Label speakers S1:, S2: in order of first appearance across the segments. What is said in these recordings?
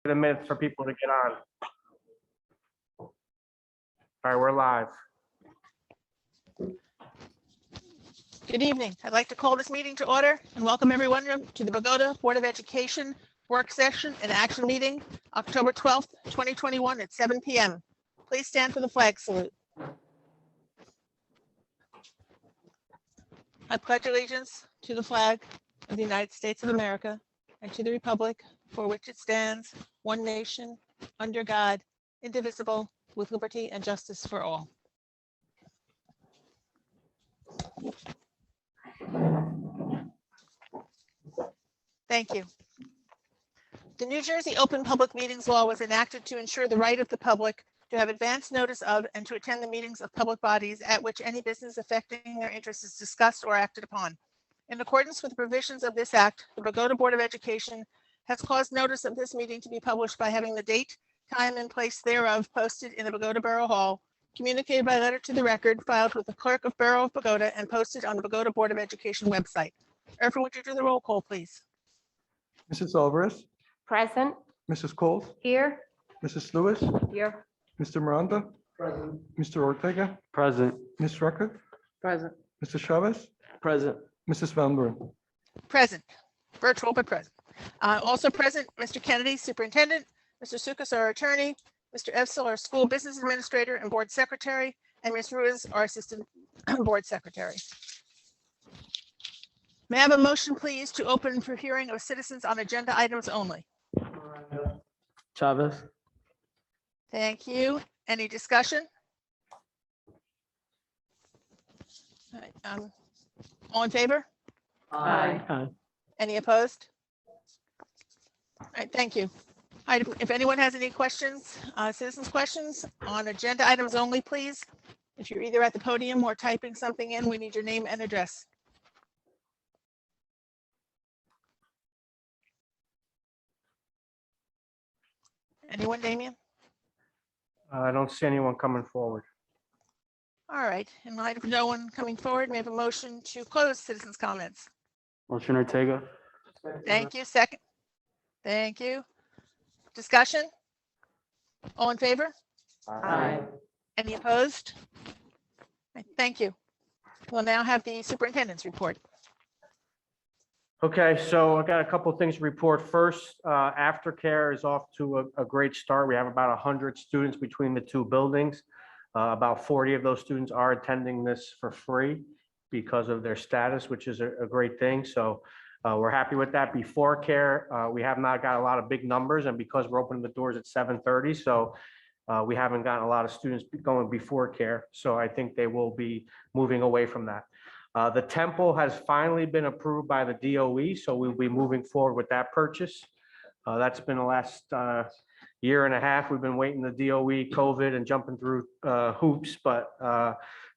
S1: a minute for people to get on. All right, we're live.
S2: Good evening. I'd like to call this meeting to order and welcome everyone to the Pagoda Board of Education work session and action meeting, October 12th, 2021 at 7 p.m. Please stand for the flag salute. I pledge allegiance to the flag of the United States of America and to the republic for which it stands, one nation, under God, indivisible, with liberty and justice for all. Thank you. The New Jersey Open Public Meetings Law was enacted to ensure the right of the public to have advance notice of and to attend the meetings of public bodies at which any business affecting their interests is discussed or acted upon. In accordance with the provisions of this act, the Pagoda Board of Education has caused notice of this meeting to be published by having the date, time, and place thereof posted in the Pagoda Borough Hall, communicated by letter to the record, filed with the Clerk of Borough of Pagoda, and posted on the Pagoda Board of Education website. Erfan, would you do the roll call, please?
S3: Mrs. Alvarez,
S4: Present.
S3: Mrs. Coles,
S4: Here.
S3: Mrs. Lewis,
S4: Here.
S3: Mr. Miranda,
S1: Present.
S3: Mr. Ortega,
S1: Present.
S3: Ms. Rucker,
S4: Present.
S3: Mr. Chavez,
S1: Present.
S3: Mrs. Van Buren.
S2: Present, virtual but present. Also present, Mr. Kennedy, Superintendent, Mr. Sukas, our Attorney, Mr. Evsel, our School Business Administrator and Board Secretary, and Ms. Ruiz, our Assistant Board Secretary. May I have a motion, please, to open for hearing of citizens on agenda items only?
S1: Chavez.
S2: Thank you. Any discussion? All right, all in favor?
S4: Aye.
S2: Any opposed? All right, thank you. All right, if anyone has any questions, citizens' questions on agenda items only, please. If you're either at the podium or typing something in, we need your name and address. Anyone, Damien?
S1: I don't see anyone coming forward.
S2: All right, in light of no one coming forward, may I have a motion to close citizens' comments?
S1: Motion Ortega.
S2: Thank you. Second. Thank you. Discussion? All in favor?
S4: Aye.
S2: Any opposed? Right, thank you. We'll now have the superintendent's report.
S1: Okay, so I got a couple of things to report. First, aftercare is off to a great start. We have about 100 students between the two buildings. About 40 of those students are attending this for free because of their status, which is a great thing. So we're happy with that. Before care, we have not got a lot of big numbers, and because we're opening the doors at 7:30, so we haven't gotten a lot of students going before care. So I think they will be moving away from that. The temple has finally been approved by the DOE, so we'll be moving forward with that purchase. That's been the last year and a half. We've been waiting the DOE, COVID, and jumping through hoops, but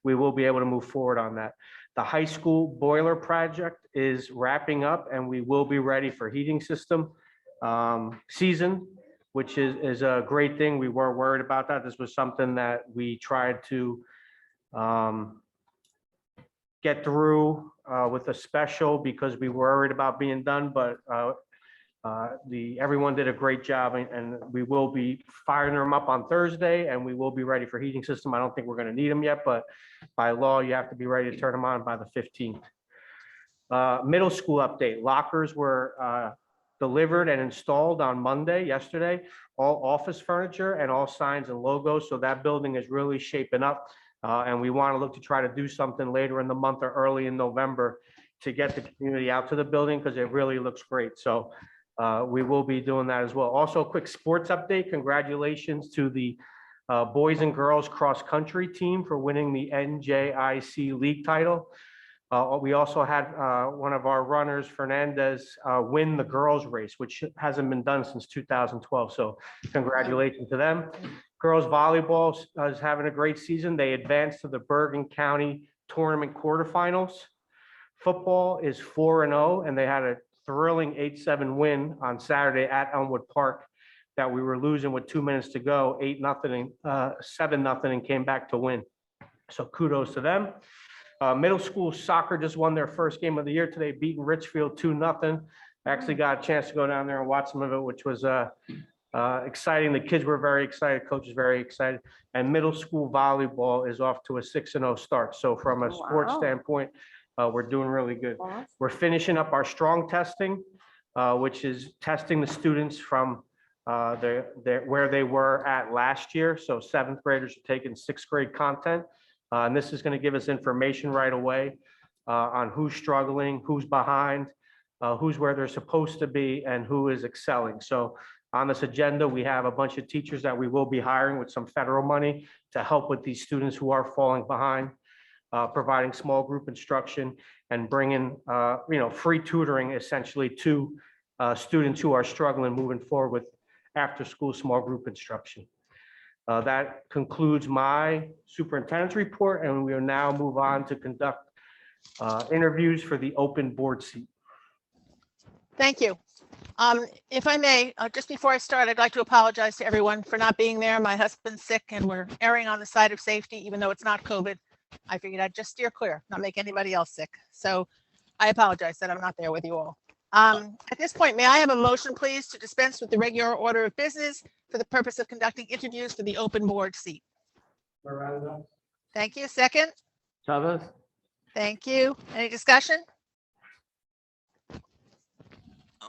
S1: we will be able to move forward on that. The high school boiler project is wrapping up, and we will be ready for heating system season, which is a great thing. We were worried about that. This was something that we tried to get through with a special because we were worried about being done, but everyone did a great job, and we will be firing them up on Thursday, and we will be ready for heating system. I don't think we're going to need them yet, but by law, you have to be ready to turn them on by the 15th. Middle school update. Lockers were delivered and installed on Monday, yesterday. All office furniture and all signs and logos. So that building is really shaping up. And we want to look to try to do something later in the month or early in November to get the community out to the building because it really looks great. So we will be doing that as well. Also, a quick sports update. Congratulations to the boys and girls cross country team for winning the NJIC league title. We also had one of our runners, Fernandez, win the girls race, which hasn't been done since 2012. So congratulations to them. Girls volleyball is having a great season. They advanced to the Bergen County tournament quarterfinals. Football is 4-0, and they had a thrilling 8-7 win on Saturday at Elmwood Park that we were losing with 2 minutes to go, 8-0 and 7-0, and came back to win. So kudos to them. Middle school soccer just won their first game of the year today, beating Richfield 2-0. I actually got a chance to go down there and watch some of it, which was Exciting. The kids were very excited, coaches very excited. And middle school volleyball is off to a 6-0 start. So from a sports
S4: Wow.
S1: standpoint, we're doing really good.
S4: Awesome.
S1: We're finishing up our strong testing, which is testing the students from where they were at last year. So 7th graders are taking 6th grade content. And this is going to give us information right away on who's struggling, who's behind, who's where they're supposed to be, and who is excelling. So on this agenda, we have a bunch of teachers that we will be hiring with some federal money to help with these students who are falling behind, providing small group instruction and bringing, free tutoring essentially to students who are struggling moving forward with after-school small group instruction. That concludes my superintendent's report, and we will now move on to conduct interviews for the open board seat.
S2: Thank you. If I may, just before I start, I'd like to apologize to everyone for not being there. My husband's sick and we're erring on the side of safety, even though it's not COVID. I figured I'd just steer clear, not make anybody else sick. So I apologize that I'm not there with you all. At this point, may I have a motion, please, to dispense with the regular order of business for the purpose of conducting interviews for the open board seat? Thank you. Second?
S3: Chavez?
S2: Thank you. Any discussion?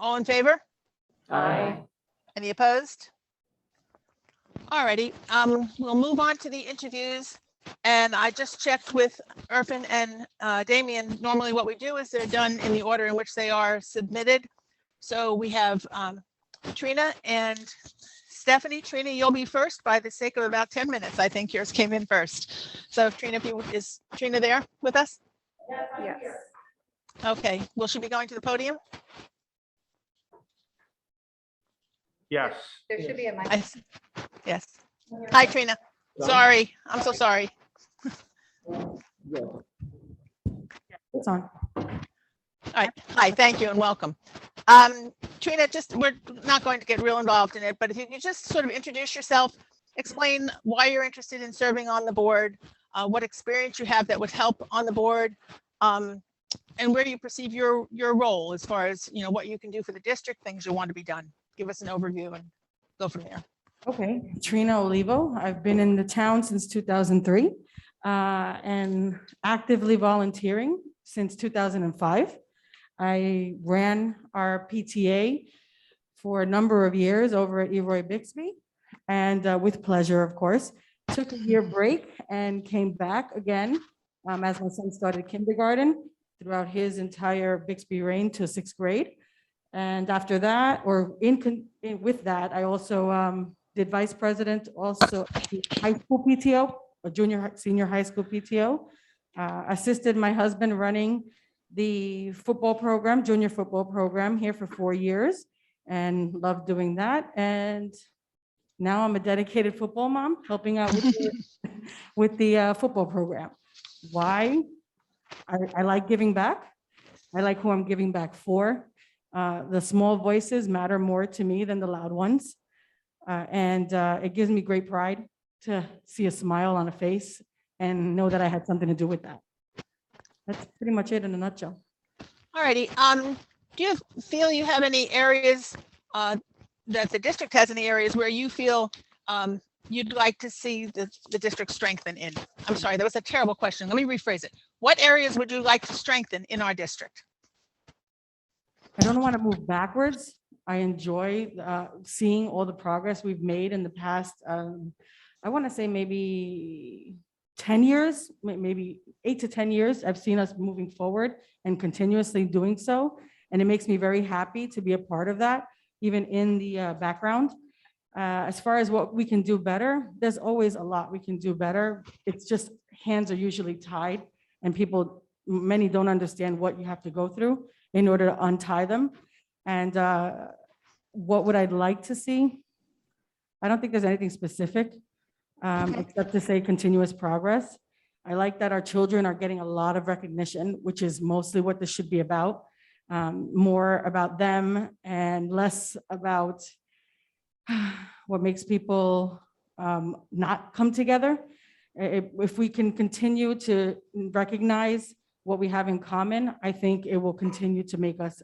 S2: All in favor?
S4: Aye.
S2: Any opposed? All righty, we'll move on to the interviews. And I just checked with Irfan and Damien. Normally what we do is they're done in the order in which they are submitted. So we have Trina and Stephanie. Trina, you'll be first by the sake of about 10 minutes. I think yours came in first. So Trina, is Trina there with us?
S4: Yes.
S2: Okay, will she be going to the podium?
S1: Yes.
S4: There should be a mic.
S2: Yes. Hi, Trina. Sorry, I'm so sorry.
S5: It's on.
S2: All right. Hi, thank you and welcome. Trina, we're not going to get real involved in it, but if you could just sort of introduce yourself, explain why you're interested in serving on the board, what experience you have that would help on the board, and where you perceive your role as far as, what you can do for the district, things you want to be done. Give us an overview and go from there.
S5: Okay, Trina Olivo. I've been in the town since 2003 and actively volunteering since 2005. I ran our PTA for a number of years over at Eroy Bixby, and with pleasure, of course. Took a year break and came back again as my son started kindergarten throughout his entire Bixby reign to 6th grade. And after that, or with that, I also did vice president, also at the high school PTO, a senior high school PTO. Assisted my husband running the football program, junior football program here for 4 years, and loved doing that. And now I'm a dedicated football mom, helping out with the football program. Why? I like giving back. I like who I'm giving back for. The small voices matter more to me than the loud ones. And it gives me great pride to see a smile on a face and know that I had something to do with that. That's pretty much it in a nutshell.
S2: All righty. Do you feel you have any areas that the district has any areas where you feel you'd like to see the district strengthen in? I'm sorry, that was a terrible question. Let me rephrase it. What areas would you like to strengthen in our district?
S5: I don't want to move backwards. I enjoy seeing all the progress we've made in the past. I want to say maybe 10 years, maybe 8 to 10 years. I've seen us moving forward and continuously doing so. And it makes me very happy to be a part of that, even in the background. As far as what we can do better, there's always a lot we can do better. It's just hands are usually tied and many don't understand what you have to go through in order to untie them. And what would I like to see? I don't think there's anything specific, except to say continuous progress. I like that our children are getting a lot of recognition, which is mostly what this should be about. More about them and less about what makes people not come together. If we can continue to recognize what we have in common, I think it will continue to make us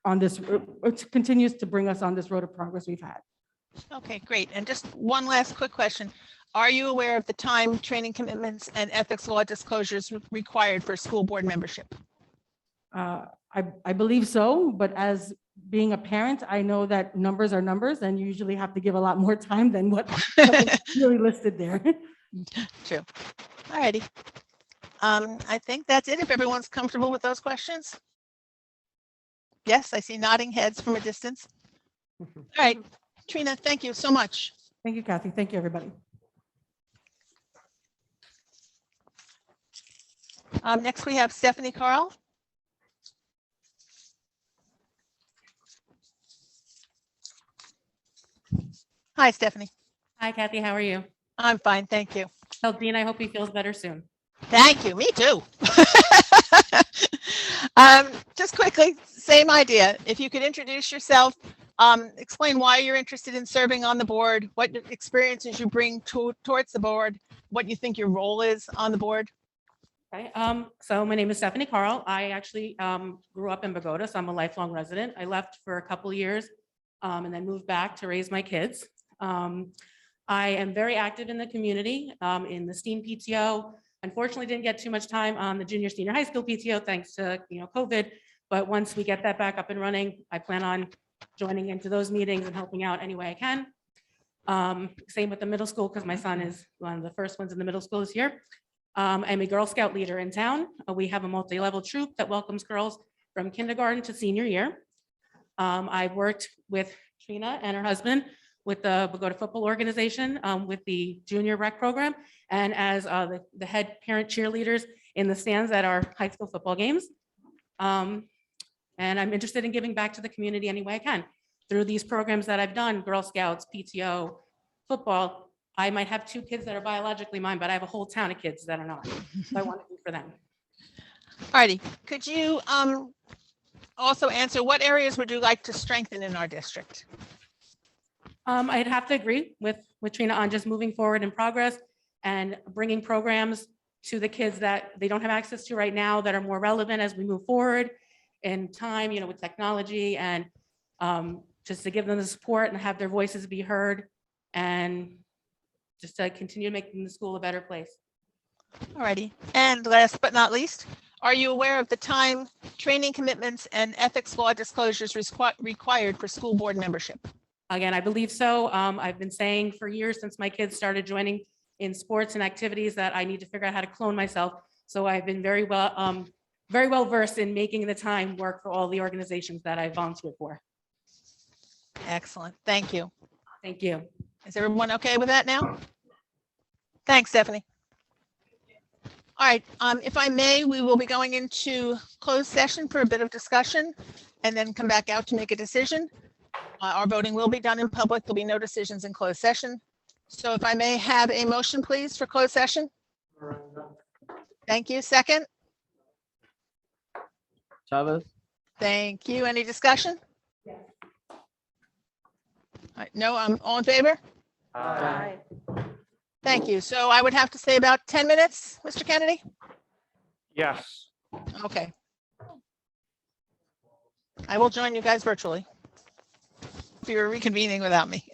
S5: on this, it continues to bring us on this road of progress we've had.
S2: Okay, great. And just one last quick question. Are you aware of the time, training commitments, and ethics law disclosures required for school board membership?
S5: I believe so, but as being a parent, I know that numbers are numbers and you usually have to give a lot more time than what is really listed there.
S2: True. All righty. I think that's it. If everyone's comfortable with those questions. Yes, I see nodding heads from a distance. All right, Trina, thank you so much.
S5: Thank you, Kathy. Thank you, everybody.
S2: Next, we have Stephanie Carl. Hi, Stephanie.
S6: Hi, Kathy. How are you?
S2: I'm fine, thank you.
S6: Tell Dean I hope he feels better soon.
S2: Thank you, me too. Just quickly, same idea. If you could introduce yourself, explain why you're interested in serving on the board, what experiences you bring towards the board, what you think your role is on the board.
S6: Okay. So my name is Stephanie Carl. I actually grew up in Pagoda, so I'm a lifelong resident. I left for a couple of years and then moved back to raise my kids. I am very active in the community, in the STEAM PTO. Unfortunately, didn't get too much time on the junior senior high school PTO thanks to COVID. But once we get that back up and running, I plan on joining into those meetings and helping out any way I can. Same with the middle school because my son is one of the first ones in the middle school this year. I'm a Girl Scout leader in town. We have a multi-level troop that welcomes girls from kindergarten to senior year. I've worked with Trina and her husband with the Pagoda football organization with the junior rec program and as the head parent cheerleaders in the stands at our high school football games. And I'm interested in giving back to the community any way I can. Through these programs that I've done, Girl Scouts, PTO, football, I might have 2 kids that are biologically mine, but I have a whole town of kids that are not. So I want to do for them.
S2: All righty, could you also answer what areas would you like to strengthen in our district?
S6: I'd have to agree with Trina on just moving forward in progress and bringing programs to the kids that they don't have access to right now that are more relevant as we move forward in time, with technology and just to give them the support and have their voices be heard and just to continue making the school a better place.
S2: All righty, and last but not least, are you aware of the time, training commitments, and ethics law disclosures required for school board membership?
S6: Again, I believe so. I've been saying for years since my kids started joining in sports and activities that I need to figure out how to clone myself. So I've been very well versed in making the time work for all the organizations that I volunteered for.
S2: Excellent, thank you.
S6: Thank you.
S2: Is everyone okay with that now? Thanks, Stephanie. All right, if I may, we will be going into closed session for a bit of discussion and then come back out to make a decision. Our voting will be done in public. There'll be no decisions in closed session. So if I may have a motion, please, for closed session. Thank you. Second.
S1: Chavez?
S2: Thank you. Any discussion? Yes. All right, no, all in favor?
S4: Aye.
S2: Thank you. So I would have to say about 10 minutes, Mr. Kennedy?
S1: Yes.
S2: Okay. I will join you guys virtually. If you're reconvening without me.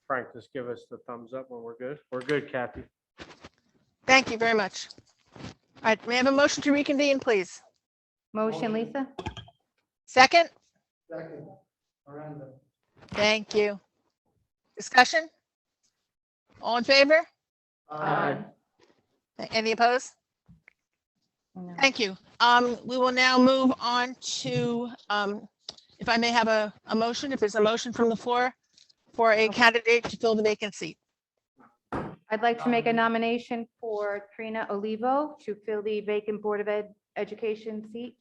S1: Frank, just give us the thumbs up when we're good. We're good, Kathy.
S2: Thank you very much. All right, may I have a motion to reconvene, please?
S4: Motion, Lisa?
S2: Second?
S3: Second. Miranda.
S2: Thank you. Discussion? All in favor?
S3: Aye.
S2: Any opposed?
S4: No.
S2: Thank you. We will now move on to, if I may have a motion, if there's a motion from the floor for a candidate to fill the vacant seat.
S4: I'd like to make a nomination for Trina Olivo to fill the vacant Board of Education seat.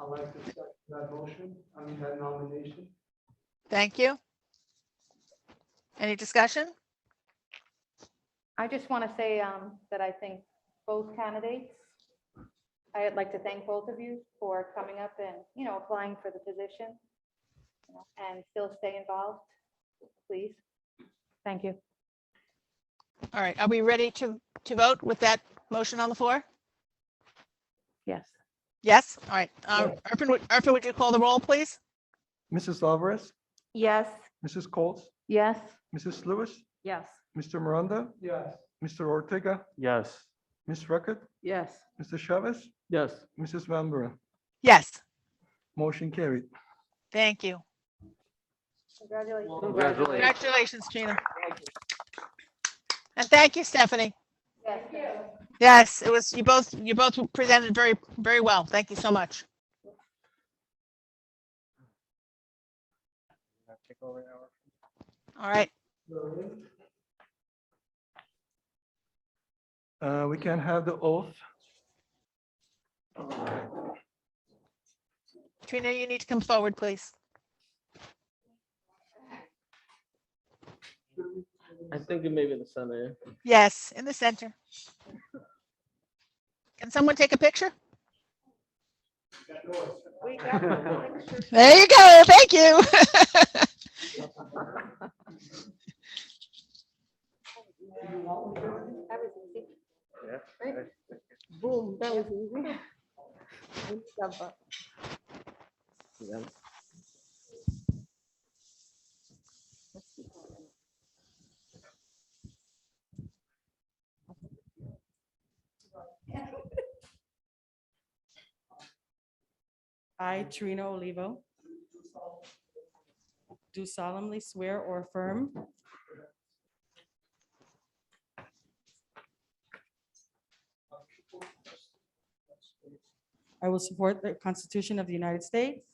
S3: I'd like to second that motion, that nomination.
S2: Thank you. Any discussion?
S4: I just want to say that I think both candidates, I'd like to thank both of you for coming up and, applying for the position, and still stay involved, please. Thank you.
S2: All right, are we ready to vote with that motion on the floor?
S4: Yes.
S2: Yes, all right. Arthur, would you call the roll, please?
S3: Mrs. Alvarez,
S4: Yes.
S3: Mrs. Coles,
S4: Yes.
S3: Mrs. Lewis,
S4: Yes.
S3: Mr. Miranda. Yes. Mr. Ortega,
S1: Yes.
S3: Ms. Reckett,
S4: Yes.
S3: Mr. Chavez,
S1: Yes.
S3: Mrs. Van Buren.
S2: Yes,
S3: Motion carried.
S2: thank you.
S4: Congratulations.
S2: Congratulations, Trina. And thank you, Stephanie.
S4: Yes.
S2: Yes, it was, you both presented very, very well. Thank you so much. All right,
S3: We can have the oath.
S2: Trina, you need to come forward, please.
S7: I think it may be the center.
S2: Yes, in the center. Can someone take a picture? There you go. Thank you.
S4: Boom, that was easy.
S7: Yeah.
S5: I, Trina Olivo, do solemnly swear or affirm I will support the Constitution of the United States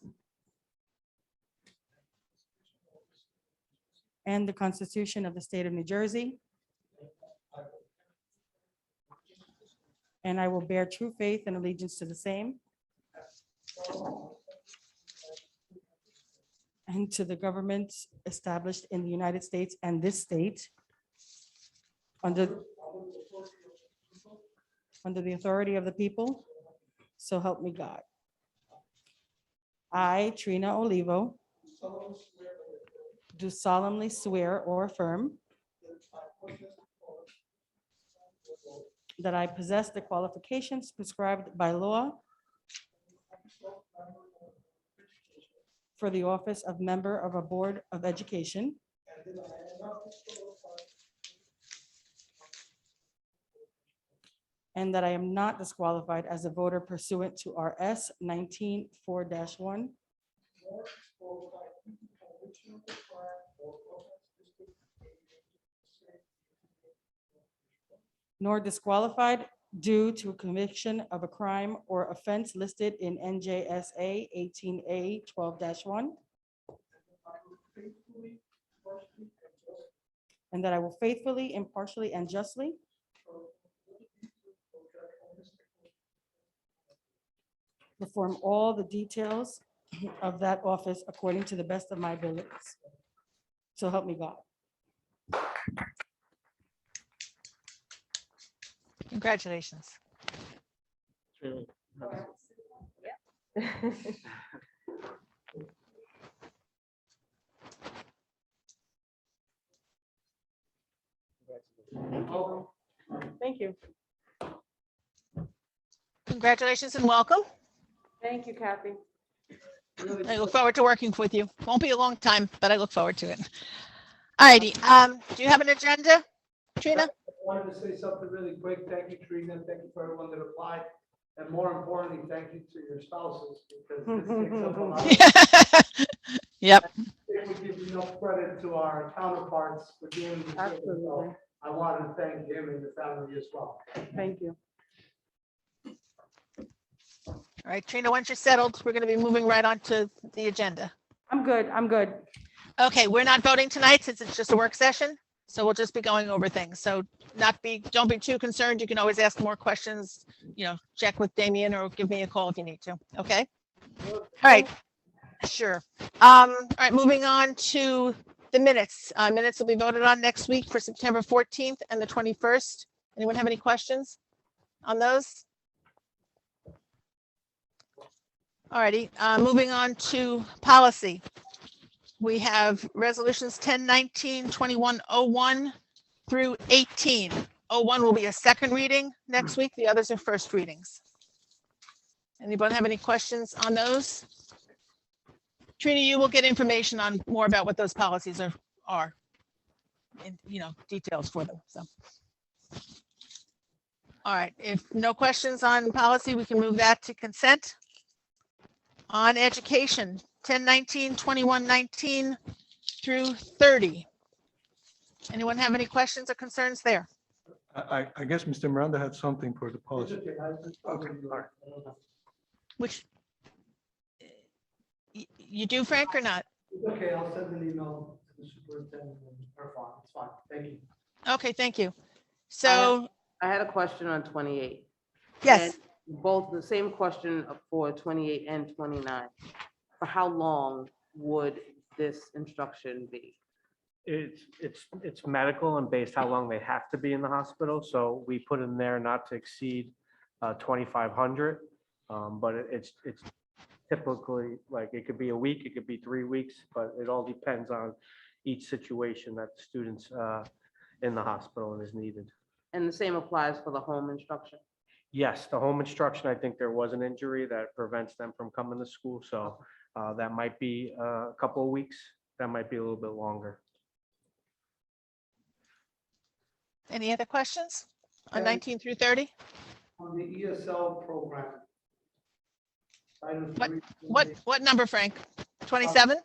S5: and the Constitution of the State of New Jersey, and I will bear true faith and allegiance to the same and to the governments established in the United States and this state under the authority of the people, so help me God. I, Trina Olivo, do solemnly swear or affirm that I possess the qualifications prescribed by law for the office of member of a Board of Education, and that I am not disqualified as a voter pursuant to RS 19-4-1 nor disqualified due to conviction of a crime or offense listed in NJSA 18A 12-1, and that I will faithfully, impartially, and justly perform all the details of that office according to the best of my abilities. So help me God.
S2: Congratulations.
S7: Really.
S5: Thank you.
S2: Congratulations and welcome.
S5: Thank you, Kathy.
S2: I look forward to working with you. Won't be a long time, but I look forward to it. All righty. Do you have an agenda, Trina?
S3: I wanted to say something really quick. Thank you, Trina. Thank you for everyone that applied. And more importantly, thank you to your spouses because this takes up a lot.
S2: Yep.
S3: If we give enough credit to our counterparts for doing the service. So I wanted to thank him and the family as well.
S5: Thank you.
S2: All right, Trina, once you're settled, we're going to be moving right on to the agenda.
S5: I'm good. I'm good.
S2: Okay, we're not voting tonight since it's just a work session. So we'll just be going over things. So don't be too concerned. You can always ask more questions, check with Damien or give me a call if you need to. Okay. All right. Sure. All right, moving on to the minutes. Minutes will be voted on next week for September 14th and the 21st. Anyone have any questions on those? All righty, moving on to policy. We have resolutions 1019, 2101, through 18. 01 will be a second reading next week. The others are first readings. Anybody have any questions on those? Trina, you will get information on more about what those policies are. And, details for them, so. All right, if no questions on policy, we can move that to consent. On education, 1019, 2119 through 30. Anyone have any questions or concerns there?
S8: I guess Mr. Miranda had something for the
S3: It's
S8: policy.
S3: okay,
S2: Which you do, Frank, or not?
S3: It's okay, I'll send an email to the superintendent and her file. It's fine. Thank you.
S2: Okay, thank you. So,
S9: I had a question on 28.
S2: yes,
S9: And both the same question for 28 and 29. For how long would this instruction be?
S1: It's medical and based how long they have to be in the hospital. So we put in there not to exceed 2,500. But it's typically like, it could be a week, it could be 3 weeks, but it all depends on each situation that the student's in the hospital and is needed.
S9: And the same applies for the home instruction?
S1: Yes, the home instruction, I think there was an injury that prevents them from coming to school. So that might be a couple of weeks. That might be a little bit longer.
S2: any other questions on
S3: Yeah.
S2: 19 through 30?
S3: On the ESL program. Item
S2: What-
S3: 3,
S2: What number, Frank? 27?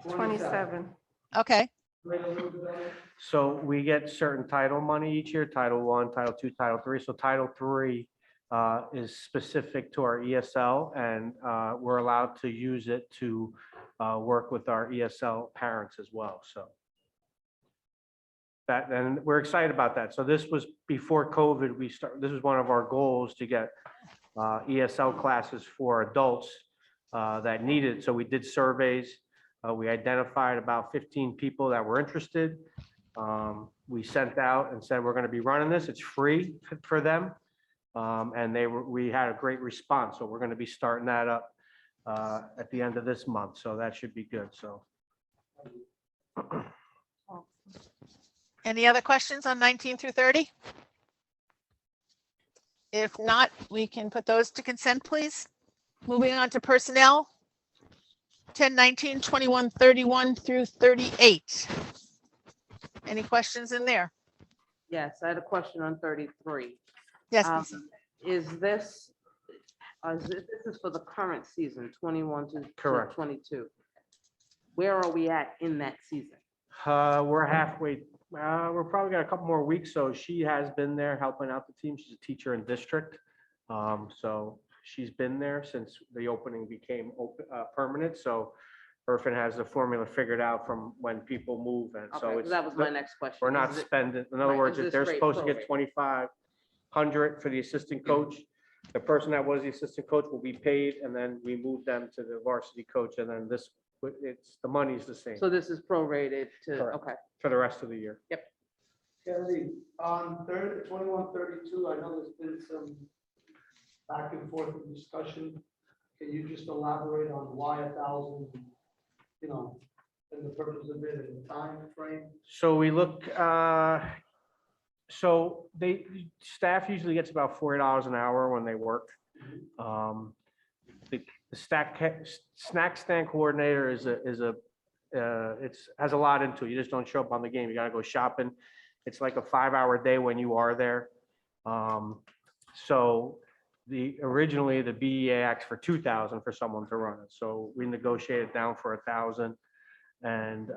S3: 27.
S2: Okay,
S3: Wait a little bit on it.
S1: So we get certain title money each year, Title I, Title II, Title III. So Title III is specific to our ESL, and we're allowed to use it to work with our ESL parents as well, so. And we're excited about that. So this was before COVID, this was one of our goals to get ESL classes for adults that needed. So we did surveys. We identified about 15 people that were interested. We sent out and said, we're going to be running this. It's free for them. And we had a great response. So we're going to be starting that up at the end of this month. So that should be good. So.
S2: any other questions on 19 through 30? If not, we can put those to consent, please. Moving on to personnel. 1019, 2131 through 38. Any questions in there?
S9: Yes, I had a question on 33.
S2: Yes,
S9: Um,
S2: please.
S9: Is this is for the current season, 21 to
S1: Correct.
S9: 22? Where are we at in that season?
S1: We're halfway, we're probably got a couple more weeks. So she has been there helping out the team. She's a teacher in district. So she's been there since the opening became permanent. So Irfin has the formula figured out from when people move. And
S9: Okay,
S1: so
S9: 'cause
S1: it's,
S9: that was my next question.
S1: we're not
S9: Is it-
S1: spending, in other
S9: right,
S1: words,
S9: is
S1: if
S9: this
S1: they're
S9: rate
S1: supposed to get
S9: prorated?
S1: 2,500 for the assistant coach, the person that was the assistant coach will be paid, and then we move them to the varsity coach, and then the money's the same
S9: So this is prorated to,
S1: Correct.
S9: okay.
S1: for the rest of the year.
S3: Kennedy, on 2132, I know there's been some back and forth in discussion. Can you just elaborate on why 1,000, and the purpose of it and the time frame?
S1: So we look, so staff usually gets about $40 an hour when they work. The snack stand coordinator has a lot into it. You just don't show up on the game. You gotta go shopping. It's like a 5-hour day when you are there. So originally the BEA asked for 2,000 for someone to run it. So we negotiated down for 1,000. And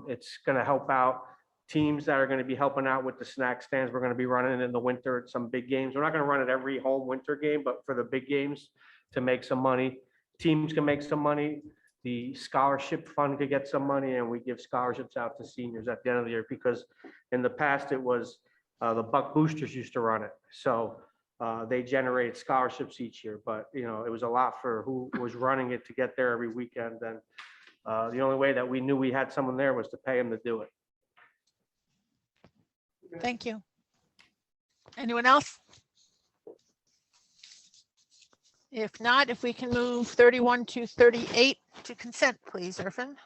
S1: it's gonna help out teams that are gonna be helping out with the snack stands. We're gonna be running in the winter at some big games. We're not gonna run it every home winter game, but for the big games to make some money, teams can make some money. The scholarship fund could get some money, and we give scholarships out to seniors at the end of the year, because in the past it was the Buck Boosters used to run it. So they generated scholarships each year, but it was a lot for who was running it to get there every weekend. And the only way that we knew we had someone there was to pay them to do it.
S2: Thank you. Anyone else? If not, if we can move 31 to 38 to consent, please, Irfin.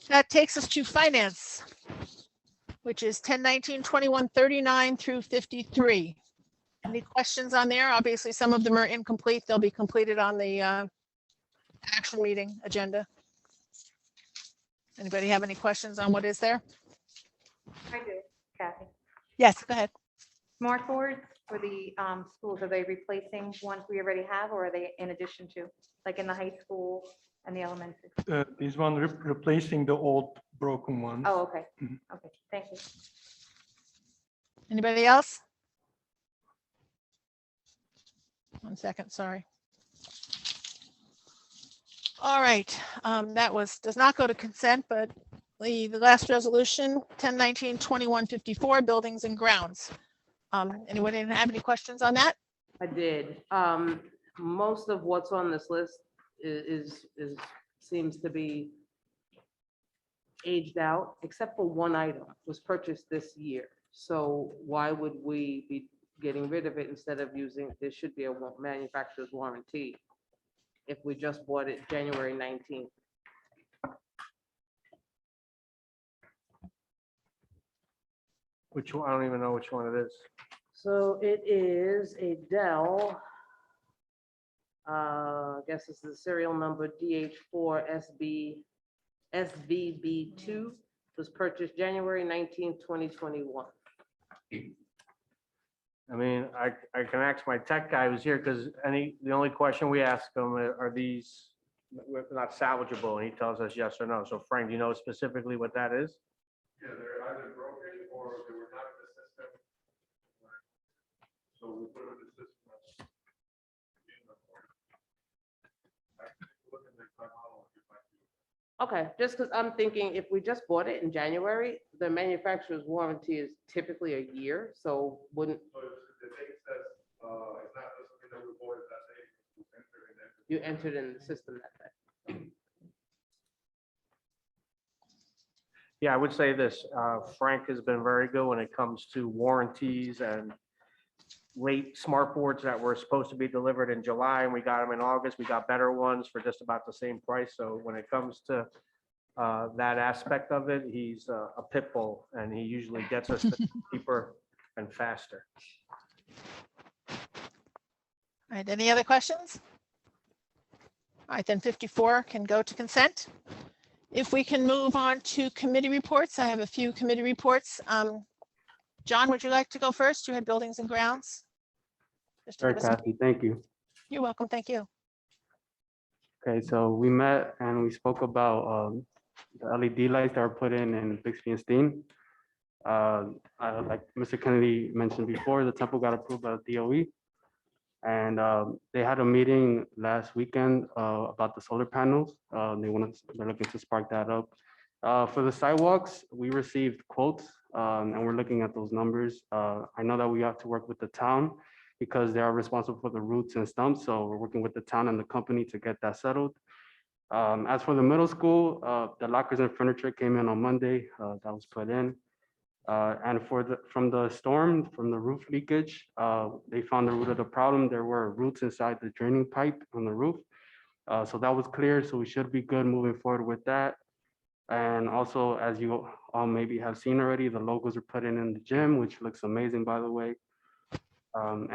S2: That takes us to finance, which is 1019, 2139 through 53. Any questions on there? Obviously, some of them are incomplete. They'll be completed on the action meeting agenda. Anybody have any questions on what is there?
S4: I do, Kathy.
S2: Yes, go ahead.
S4: Smart boards for the schools, are they replacing ones we already have, or are they in addition to, like in the high school and the elementary?
S8: This one replacing the old broken ones.
S4: Oh, okay.
S8: Mhm.
S4: Okay, thank you.
S2: Anybody else? 1 second, sorry. All right, that does not go to consent, but the last resolution, 1019, 2154, buildings and grounds. Anybody have any questions on that?
S9: I did. Most of what's on this list seems to be aged out, except for one item was purchased this year. So why would we be getting rid of it instead of using, there should be a manufacturer's warranty if we just bought it January 19th.
S1: Which one? I don't even know which one it is.
S9: So it is a Dell. I guess it's the serial number DH4 SVB2, was purchased January 19th, 2021.
S1: I mean, I can ask my tech guy who's here, because the only question we ask him are these not salvageable, and he tells us yes or no. So Frank, do you know specifically what that is?
S10: Yeah, they're either broken or they were not in the system. So we put them in the system.
S9: Okay, just because I'm thinking if we just bought it in January, the manufacturer's warranty is typically a year, so wouldn't.
S10: So the date says, it's not something that we bought that day.
S9: You entered in the system that day.
S1: Yeah, I would say this, Frank has been very good when it comes to warranties and late smart boards that were supposed to be delivered in July, and we got them in August. We got better ones for just about the same price. So when it comes to that aspect of it, he's a pit bull, and he usually gets us cheaper and faster.
S2: All right, any other questions? All right, then 54 can go to consent. If we can move on to committee reports, I have a few committee reports. John, would you like to go first? You had buildings and grounds. Just to
S11: Sure,
S2: give us a-
S11: Kathy, thank you.
S2: You're welcome, thank you.
S11: Okay, so we met and we spoke about the LED lights that are put in Bixby and Steen. Like Mr. Kennedy mentioned before, the temple got approved by the DOE. And they had a meeting last weekend about the solar panels. They're looking to spark that up. For the sidewalks, we received quotes and we're looking at those numbers. I know that we have to work with the town because they are responsible for the roots and stumps. So we're working with the town and the company to get that settled. As for the middle school, the lockers and furniture came in on Monday. That was put in. And from the storm, from the roof leakage, they found the root of the problem. There were roots inside the draining pipe on the roof. So that was clear. So we should be good moving forward with that. And also, as you all maybe have seen already, the logos are put in the gym, which looks amazing, by the way.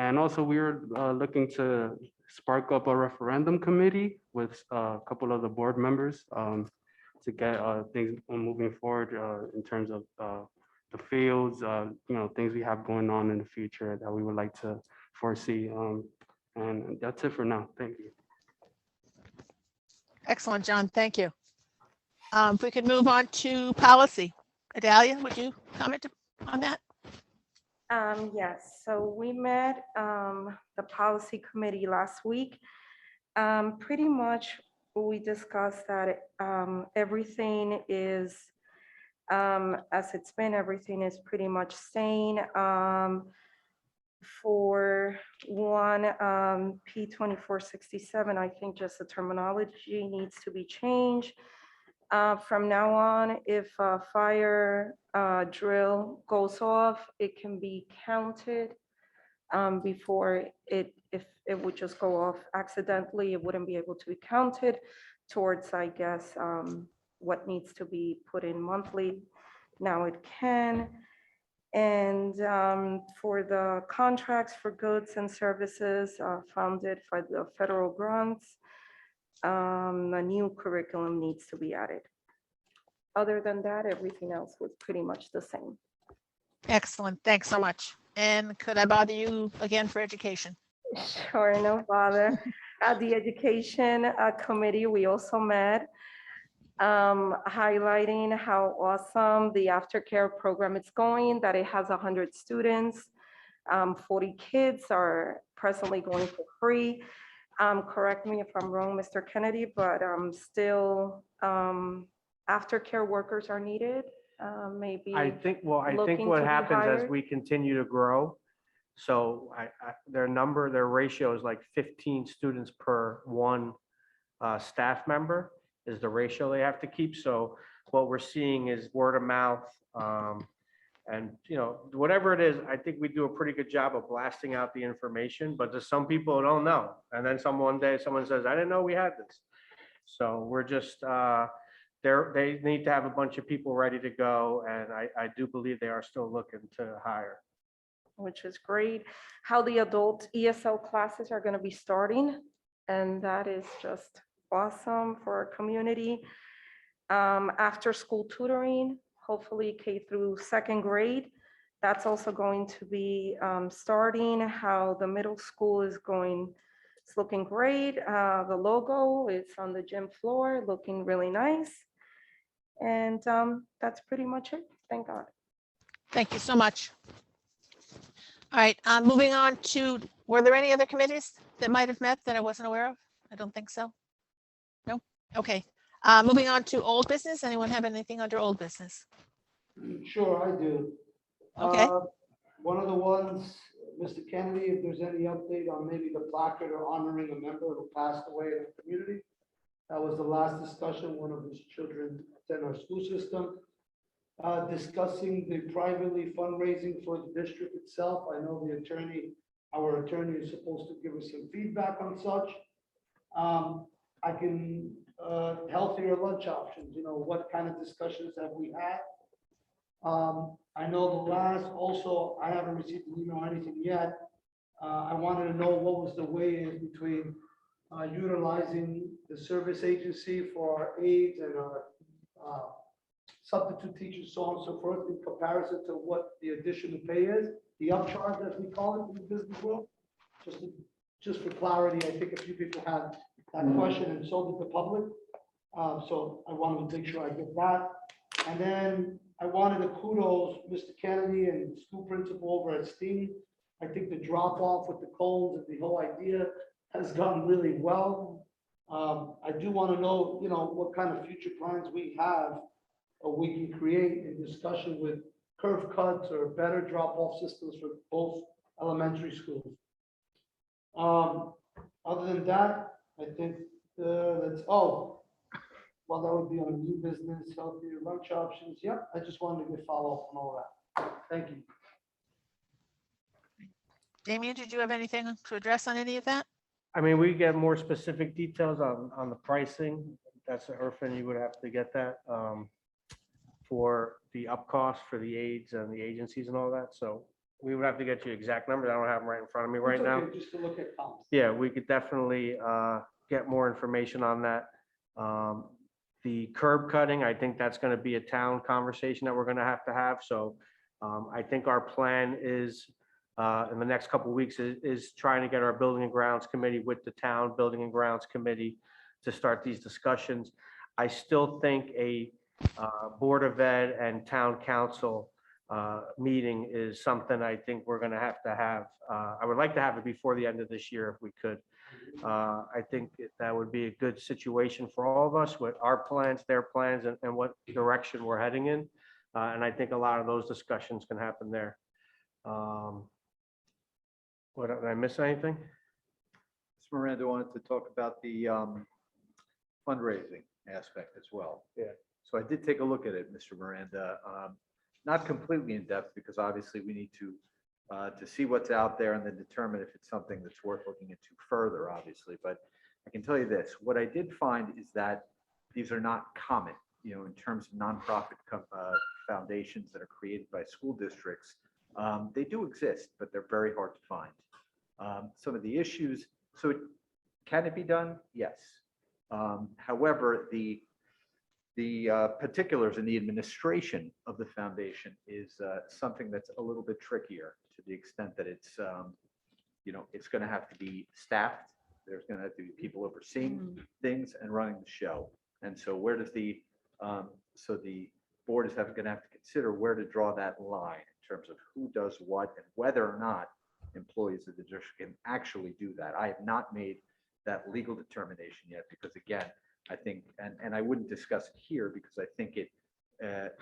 S11: And also, we were looking to spark up a referendum committee with a couple of the board members to get things moving forward in terms of the fields, things we have going on in the future that we would like to foresee. And that's it for now. Thank you.
S2: Excellent, John, thank you. If we could move on to policy. Adalia, would you comment on that?
S12: Yes, so we met the policy committee last week. Pretty much we discussed that everything is as it's been, everything is pretty much sane. For one, P2467, I think just the terminology needs to be changed. From now on, if a fire drill goes off, it can be counted before if it would just go off accidentally, it wouldn't be able to be counted towards, I guess, what needs to be put in monthly. now it can. And for the contracts for goods and services funded by the federal grants, a new curriculum needs to be added. Other than that, everything else was pretty much the same.
S2: Excellent. Thanks so much. And could I bother you again for education?
S12: Sure, no bother. At the Education Committee, we also met, highlighting how awesome the aftercare program is going, that it has 100 students. 40 kids are presently going for free. Correct me if I'm wrong, Mr. Kennedy, but still aftercare workers are needed. Maybe.
S1: I think
S12: looking
S1: what
S12: to be
S1: happens as
S12: hired?
S1: we continue to grow, so their ratio is like 15 students per one staff member is the ratio they have to keep. So what we're seeing is word of mouth. And, whatever it is, I think we do a pretty good job of blasting out the information, but there's some people who don't know. And then one day someone says, I didn't know we had this. So we're just, they need to have a bunch of people ready to go. And I do believe they are still looking to hire.
S12: Which is great. How the adult ESL classes are going to be starting. And that is just awesome for our community. After school tutoring, hopefully K through second grade. That's also going to be starting. How the middle school is going, it's looking great. The logo is on the gym floor, looking really nice. And that's pretty much it. Thank God.
S2: Thank you so much. All right, moving on to, were there any other committees that might have met that I wasn't aware of? I don't think so. No? Okay. Moving on to old business. Anyone have anything under old business?
S3: Sure, I do.
S2: Okay.
S3: One of the ones, Mr. Kennedy, if there's any update on maybe the placard or honoring a member who passed away in the community. That was the last discussion. One of his children attend our school system. Discussing the privately fundraising for the district itself. I know our attorney is supposed to give us some feedback on such. I can, healthier lunch options, what kind of discussions have we had? I know also, I haven't received an email or anything yet. I wanted to know what was the way-in between utilizing the service agency for our aides and our substitute teachers, so on and so forth, in comparison to what the additional pay is, the upcharge, as we call it in the business world. Just for clarity, I think a few people had that question, and so did the public. So I wanted to make sure I get that. And then I wanted to kudos Mr. Kennedy and school principal over at Steen. I think the drop off with the cones and the whole idea has gone really well. I do want to know, what kind of future plans we have, or we can create in discussion with curve cuts or better drop off systems for both elementary schools. Other than that, I think well, that would be on new business, healthier lunch options. Yep, I just wanted to get follow up on all that. Thank you.
S2: Damien, did you have anything to address on any of that?
S1: I mean, we get more specific details on the pricing. That's Irfan, you would have to get that for the up cost for the aides and the agencies and all that. So we would have to get you exact numbers. I don't have them right in front of me right
S3: It's
S1: now.
S3: okay, just to look at comps.
S1: Yeah, we could definitely get more information on that. The curb cutting, I think that's going to be a town conversation that we're going to have. So I think our plan is in the next couple of weeks is trying to get our building and grounds committee with the town building and grounds committee to start these discussions. I still think a Board of Ed and Town Council meeting is something I think we're going to have. I would like to have it before the end of this year if we could. I think that would be a good situation for all of us with our plans, their plans, and what direction we're heading in. And I think a lot of those discussions can happen there. What, did I miss anything?
S13: Ms. Miranda wanted to talk about the fundraising aspect as well.
S1: Yeah.
S13: So I did take a look at it, Mr. Miranda. Not completely in depth because obviously we need to see what's out there and then determine if it's something that's worth looking into further, obviously. But I can tell you this, what I did find is that these are not common in terms of nonprofit foundations that are created by school districts, they do exist, but they're very hard to find. Some of the issues, can it be done? Yes. However, the particulars in the administration of the foundation is something that's a little bit trickier, to the extent that it's going to have to be staffed. There's going to have to be people overseeing things and running the show. And so where does the board is going to have to consider where to draw that line in terms of who does what and whether or not employees of the district can actually do that. I have not made that legal determination yet, because again, I think, and I wouldn't discuss it here because I think it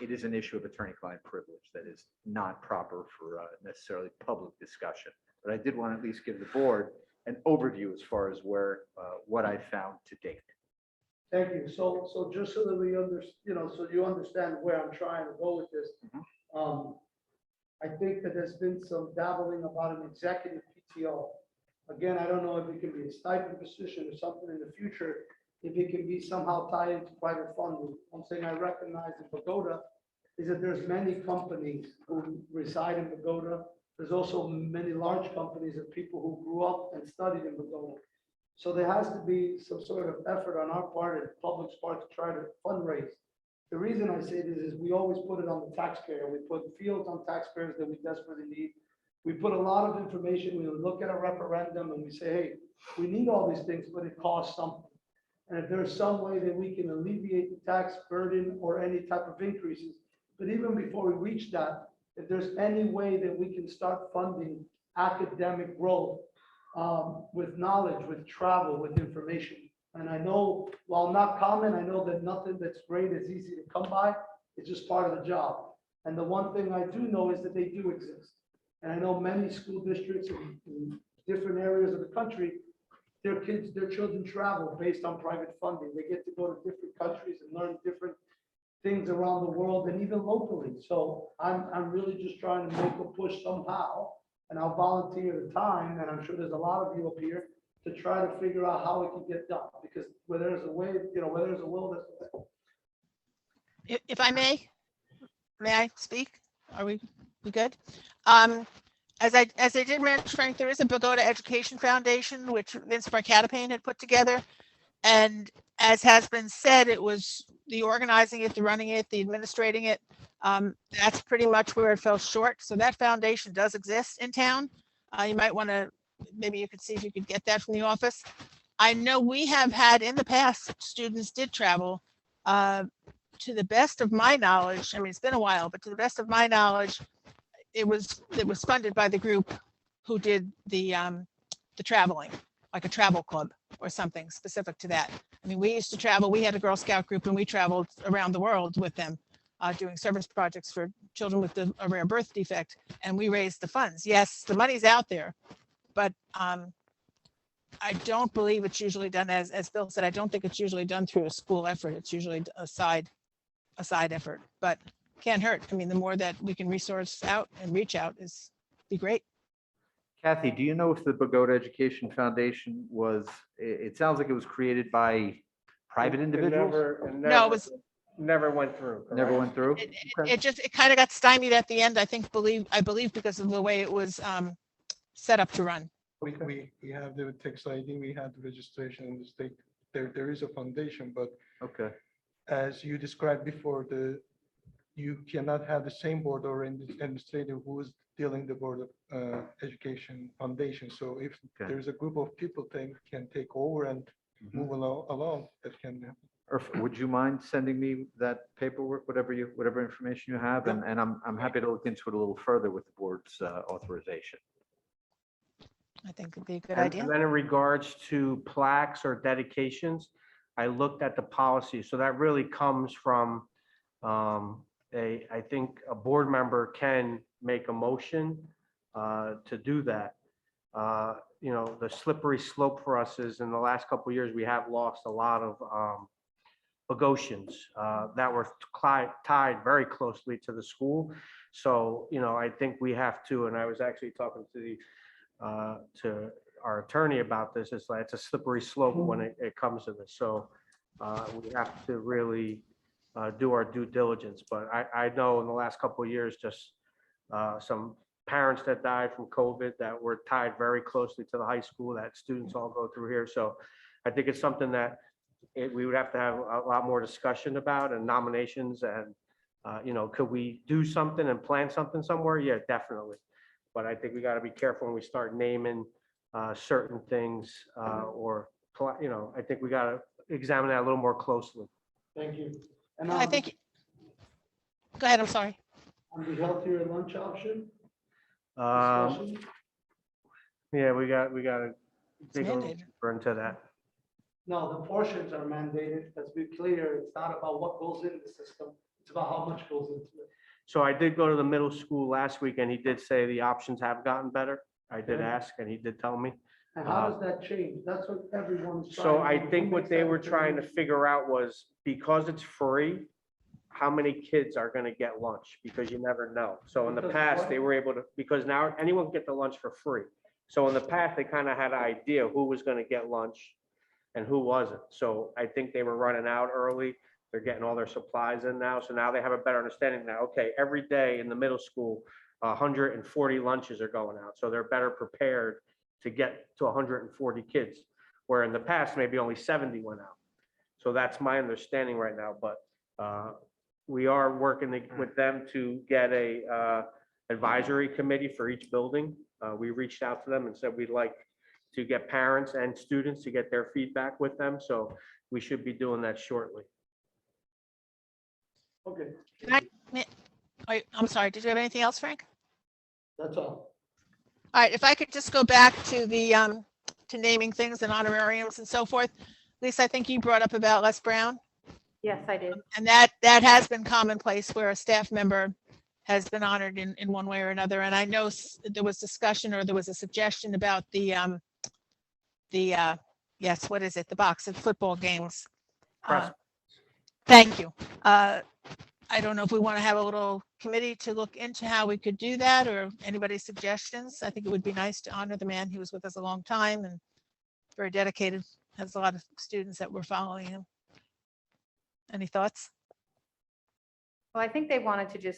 S13: is an issue of attorney-client privilege that is not proper for necessarily public discussion. But I did want to at least give the board an overview as far as what I found to date.
S3: Thank you. So just so that we so you understand where I'm trying to go with this. I think that there's been some dabbling about an executive PTO. Again, I don't know if it can be a stipend position or something in the future, if it can be somehow tied into private funding. One thing I recognize in Pagoda is that there's many companies who reside in Pagoda. There's also many large companies of people who grew up and studied in Pagoda. So there has to be some sort of effort on our part and public's part to try to fundraise. The reason I say this is we always put it on the taxpayer. We put fields on taxpayers that we desperately need. We put a lot of information. We look at a referendum and we say, hey, we need all these things, but it costs something. And if there's some way that we can alleviate the tax burden or any type of increases, but even before we reach that, if there's any way that we can start funding academic growth with knowledge, with travel, with information. And I know, while not common, I know that nothing that's great is easy to come by. It's just part of the job. And the one thing I do know is that they do exist. And I know many school districts in different areas of the country, their children travel based on private funding. They get to go to different countries and learn different things around the world and even locally. So I'm really just trying to make a push somehow, and I'll volunteer the time, and I'm sure there's a lot of you up here to try to figure out how it can get done, because where there's a way, where there's a will, there's a way.
S2: If I may I speak? Are we good? As I did mention, Frank, there is a Pagoda Education Foundation, which Vince Marcatapane had put together. And as has been said, it was the organizing it, the running it, the administrating it. That's pretty much where it fell short. So that foundation does exist in town. You might want to, maybe you could see if you could get that from the office. I know we have had in the past, students did travel. To the best of my knowledge, I mean, it's been a while, but to the best of my knowledge, it was funded by the group who did the traveling, like a travel club or something specific to that. I mean, we used to travel. We had a Girl Scout group and we traveled around the world with them, doing service projects for children with a rare birth defect. And we raised the funds. Yes, the money's out there, but I don't believe it's usually done, as Bill said, I don't think it's usually done through a school effort. It's usually a side effort, but can't hurt. I mean, the more that we can resource out and reach out be great.
S13: Kathy, do you know if the Pagoda Education Foundation it sounds like it was created by private individuals?
S2: No, it was
S1: Never went through.
S13: Never went through?
S2: it kind of got stymied at the end, I believe because of the way it was set up to run.
S8: We have the tax ID, we have the registration in the state. There is a foundation, but
S13: Okay.
S8: as you described before, you cannot have the same board or administrator who is dealing the board of education foundation. So if there's a group of people can take over and move along, that can happen.
S13: Would you mind sending me that paperwork, whatever information you have, and I'm happy to look into it a little further with the board's authorization.
S2: I think it'd be a good
S1: And
S2: idea.
S1: then in regards to plaques or dedications, I looked at the policy. So that really comes from I think a board member can make a motion to do that. The slippery slope for us is in the last couple of years, we have lost a lot of Bogosians that were tied very closely to the school. So, I think we have to, and I was actually talking to our attorney about this. It's a slippery slope when it comes to this. So we have to really do our due diligence. But I know in the last couple of years, just some parents that died from COVID that were tied very closely to the high school that students all go through here. So I think it's something that we would have to have a lot more discussion about and nominations and, could we do something and plan something somewhere? Yeah, definitely. But I think we got to be careful when we start naming certain things I think we got to examine that a little more closely.
S3: Thank you. And
S2: I think, go ahead, I'm sorry.
S3: on the healthier lunch option,
S1: Um,
S3: discussion?
S1: Yeah, we got to dig a little
S2: mandated.
S1: deeper into that.
S3: No, the portions are mandated. Let's be clear. It's not about what goes in the system. It's about how much goes into it.
S1: So I did go to the middle school last week and he did say the options have gotten better. I did
S3: Okay.
S1: ask and he did tell me.
S3: And how does that change? That's what everyone's trying.
S1: So
S3: to
S1: I
S3: do.
S1: think
S3: Who
S1: what
S3: makes
S1: they
S3: that
S1: were trying to
S3: determination?
S1: figure out was because it's free, how many kids are going to get lunch? Because you never know. So in the
S3: Because
S1: past,
S3: what?
S1: they were able to, because now anyone can get the lunch for free. So in the past, they kind of had an idea who was going to get lunch and who wasn't. So I think they were running out early. They're getting all their supplies in now. So now they have a better understanding now. Okay, every day in the middle school, 140 lunches are going out. So they're better prepared to get to 140 kids, where in the past, maybe only 70 went out. So that's my understanding right now, but we are working with them to get a advisory committee for each building. We reached out to them and said we'd like to get parents and students to get their feedback with them. So we should be doing that shortly.
S3: Okay,
S2: I'm sorry, did you have anything else, Frank?
S3: that's all.
S2: All right, if I could just go back to the, to naming things and honorariums and so forth. Lisa, I think you brought up about Les Brown,
S4: Yes, I did.
S2: and that has been commonplace where a staff member has been honored in one way or another. And I know there was discussion or there was a suggestion about yes, what is it? The box at football games.
S1: Press.
S2: Thank you. I don't know if we want to have a little committee to look into how we could do that or anybody's suggestions. I think it would be nice to honor the man. He was with us a long time and very dedicated. Has a lot of students that were following him. Any thoughts?
S4: Well, I think they wanted to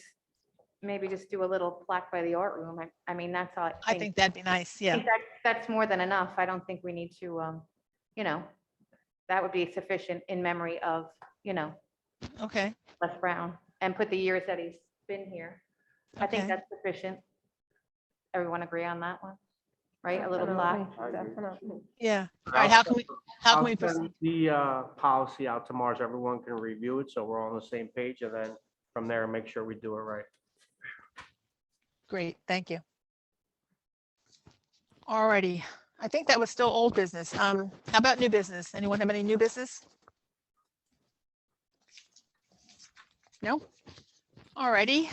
S4: maybe just do a little plaque by the art room. I mean, that's all.
S2: I think that'd be nice.
S4: I
S2: Yeah.
S4: think that's more than enough. I don't think we need to, that would be sufficient in memory of,
S2: Okay.
S4: Les Brown and put the years that he's been here. I think
S2: Okay.
S4: that's sufficient. Everyone agree on that one? Right? A little plaque.
S12: Definitely.
S2: Yeah. All right. How can we
S1: I'll
S2: proceed?
S1: send the policy out tomorrow so everyone can review it. So we're all on the same page and then from there, make sure we do it right.
S2: Great. Thank you. All righty. I think that was still old business. How about new business? Anyone have any new business? No? All righty.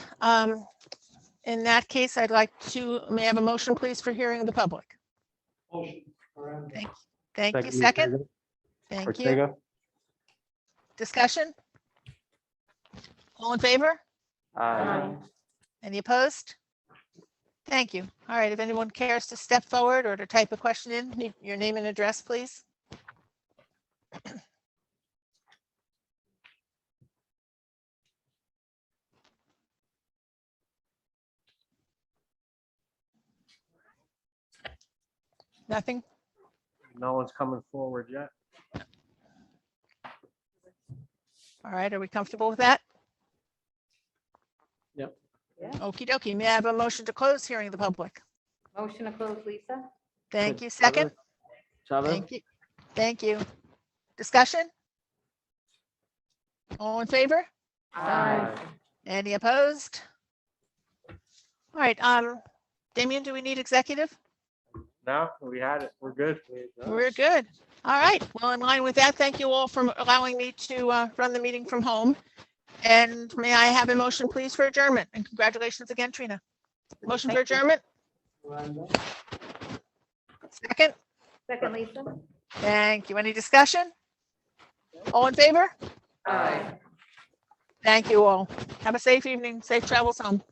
S2: In that case, I'd like to, may I have a motion, please, for hearing of the public?
S3: Motion. Miranda.
S2: Thank you. Second. Thank you.
S11: Ortega.
S2: Discussion? All in favor?
S11: Aye.
S2: Any opposed? Thank you. All right, if anyone cares to step forward or to type a question in, need your name and address, please. Nothing?
S1: No one's coming forward yet.
S2: All right, are we comfortable with that?
S1: Yep.
S4: Yeah.
S2: Okey dokey. May I have a motion to close hearing of the public?
S4: Motion to close, Lisa?
S2: Thank you. Second?
S7: Chavez?
S2: Thank you. Thank you. Discussion? All in favor?
S4: Aye.
S2: Any opposed? All right, Damien, do we need executive?
S1: No, we had it. We're good.
S2: We're good. All right. Well, in line with that, thank you all for allowing me to run the meeting from home. And may I have a motion, please, for adjournment? And congratulations again, Trina. Motion for adjournment?
S3: Miranda.
S2: Second?
S4: Second, Lisa?
S2: Thank you. Any discussion? All in favor?
S4: Aye.
S2: Thank you all. Have a safe evening. Safe travels home.